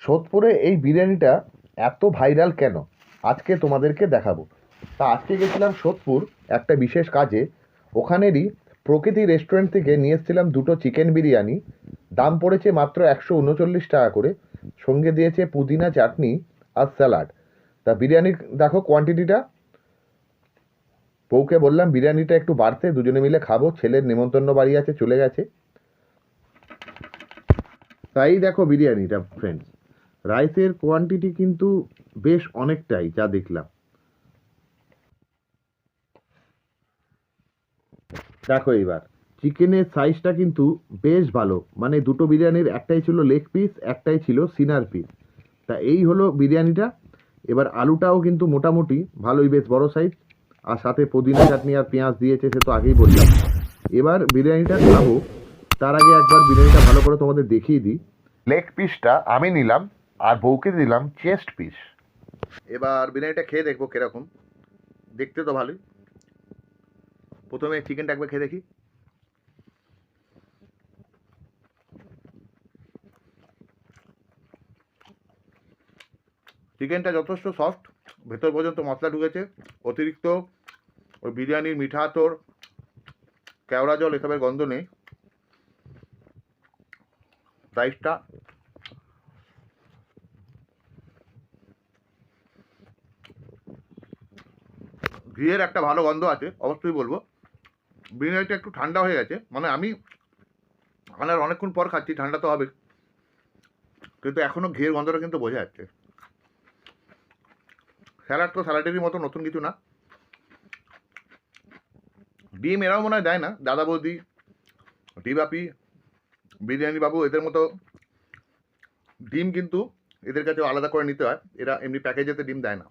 সোদপুরে এই বিরিয়ানিটা এত ভাইরাল কেন আজকে তোমাদেরকে দেখাবো। তা আজকে গেছিলাম সোদপুর একটা বিশেষ কাজে। ওখানেরই প্রকৃতি রেস্টুরেন্ট থেকে নিয়ে এসেছিলাম দুটো চিকেন বিরিয়ানি। দাম পড়েছে মাত্র 139 টাকা করে। সঙ্গে দিয়েছে পুদিনা চাটনি আর স্যালাড। তা বিরিয়ানির দেখো কোয়ান্টিটিটা। বউকে বললাম বিরিয়ানিটা একটু বাড়তে, দুজনে মিলে খাবো, ছেলের নেমন্তন্ন বাড়ি আছে, চলে গেছে। তাই দেখো বিরিয়ানিটা ফ্রেন্ডস, রাইসের কোয়ান্টিটি কিন্তু বেশ অনেকটাই, যা দেখলাম। দেখো এইবার চিকেনের সাইজটা কিন্তু বেশ ভালো, মানে দুটো বিরিয়ানির একটাই ছিল লেগ পিস, একটাই ছিল সিনার পিস। তা এই হলো বিরিয়ানিটা। এবার আলুটাও কিন্তু মোটামুটি ভালোই, বেশ বড় সাইজ। আর সাথে পুদিনা চাটনি আর পেঁয়াজ দিয়েছে, সে তো আগেই বললাম। এবার বিরিয়ানিটা খাবো, তার আগে একবার বিরিয়ানিটা ভালো করে তোমাদের দেখিয়ে দিই। লেগ পিসটা আমি নিলাম আর বউকে দিলাম চেস্ট পিস। এবার বিরিয়ানিটা খেয়ে দেখবো কিরকম। দেখতে তো ভালোই। প্রথমে চিকেনটা একবার খেয়ে দেখি। চিকেনটা যথেষ্ট সফট, ভেতর পর্যন্ত মশলা ঢুকেছে। অতিরিক্ত ওই বিরিয়ানির মিঠা তোর কেওড়া জল এসবের গন্ধ নেই। রাইসটা ঘিয়ের একটা ভালো গন্ধ আছে, অবশ্যই বলবো। বিরিয়ানিটা একটু ঠান্ডা হয়ে গেছে, মানে আমি আনার অনেকক্ষণ পর খাচ্ছি, ঠান্ডা তো হবে, কিন্তু এখনও ঘিয়ের গন্ধটা কিন্তু বোঝা যাচ্ছে। স্যালাড তো স্যালাডেরই মতো, নতুন কিছু না। ডিম এরাও মনে হয় দেয় না, দাদা বৌদি, টিবাপি, বিরিয়ানি বাবু, এদের মতো ডিম কিন্তু এদের কাছে আলাদা করে নিতে হয়, এরা এমনি প্যাকেজেতে ডিম দেয় না।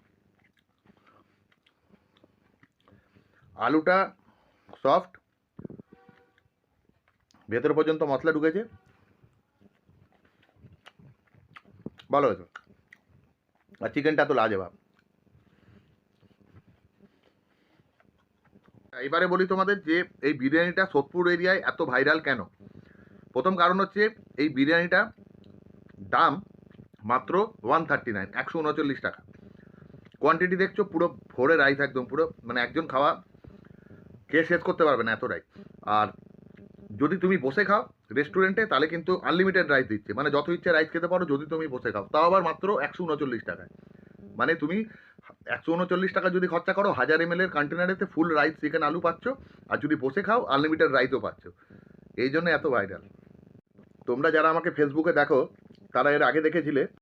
আলুটা সফট, ভেতর পর্যন্ত মশলা ঢুকেছে, ভালো হয়েছে। আর চিকেনটা তো লাজবাব। এবারে বলি তোমাদের যে এই বিরিয়ানিটা সোদপুর এরিয়ায় এত ভাইরাল কেন। প্রথম কারণ হচ্ছে এই বিরিয়ানিটা দাম মাত্র 139, 139 টাকা। কোয়ান্টিটি দেখছো, পুরো ভরে রাইস, একদম পুরো, মানে একজন খাওয়া কে শেষ করতে পারবে না এত রাইস। আর যদি তুমি বসে খাও রেস্টুরেন্টে, তাহলে কিন্তু আনলিমিটেড রাইস দিচ্ছে, মানে যত ইচ্ছে রাইস খেতে পারো যদি তুমি বসে খাও, তাও আবার মাত্র 139 টাকায়। মানে তুমি 139 টাকা যদি খরচা করো, 1000 ml এর কন্টেনারেতে ফুল রাইস, চিকেন, আলু পাচ্ছ। আর যদি বসে খাও আনলিমিটেড রাইসও পাচ্ছ। এই জন্য এত ভাইরাল। তোমরা যারা আমাকে ফেসবুকে দেখো, তারা এর আগে দেখেছিলে